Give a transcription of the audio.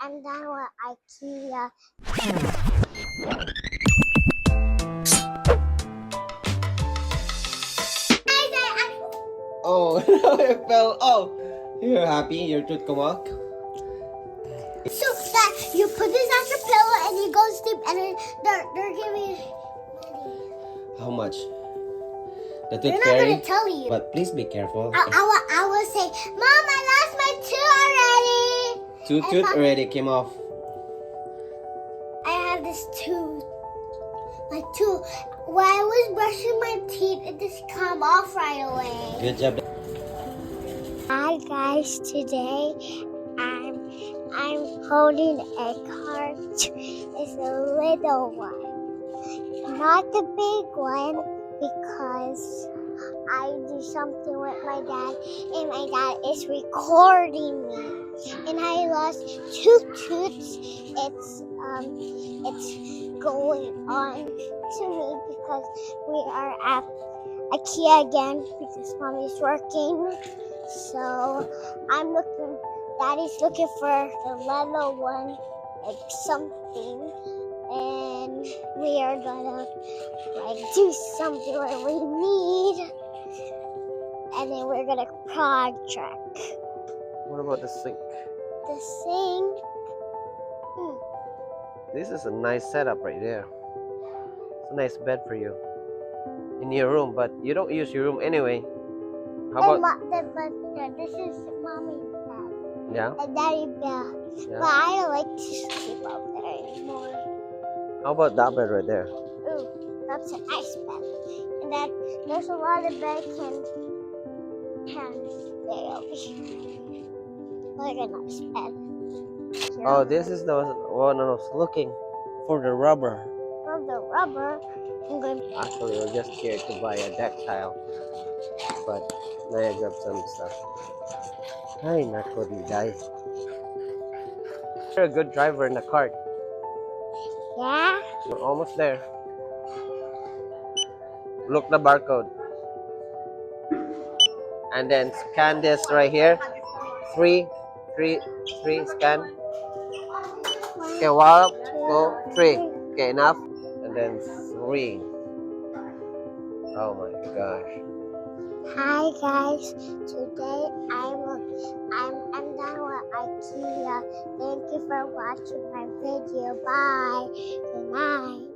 I'm done with Ikea. Oh, it fell. Oh, you're happy? Your tooth come out? So that you put this on your pillow and you go to sleep, and then they're giving money. How much? The They're tooth not fairy? gonna tell you. But please be careful. I will say, Mom, I lost my tooth already. Two tooth already came off. I have this tooth. My tooth. When I was brushing my teeth, it just come off right away. Good job. Hi guys, today I'm holding a cart. It's a little one, not the big one, because I do something with my dad, and my dad is recording me. And I lost 2 tooths. It's going on to me because we are at Ikea again because Mommy's working. So Daddy's looking for the little one, like something, and we are gonna do something that we need, and then we're gonna project. What about the sink? The sink. This is a nice setup right there. It's a nice bed for you in your room, but you don't use your room anyway. How about? This is Mommy's bed. Yeah. And Daddy's bed. Yeah. But I don't like to sleep up there anymore. How about that bed right there? Ooh, that's a nice bed. And then there's a lot of bed can stay over here. Like a nice bed. Oh, this is the one I was looking for, the rubber. From the rubber, I'm going to Actually, we're just here to buy a deck tile, but now I grab some stuff. Ay, nako, di day. You're a good driver in the cart. Yeah. We're almost there. Look the barcode. And then scan this right here. 3, 3, 3, scan. Okay, 1, 2, 3. Okay, enough. And then 3. Oh my gosh. Hi guys. Today I'm done with Ikea. Thank you for watching my video. Bye. Good night.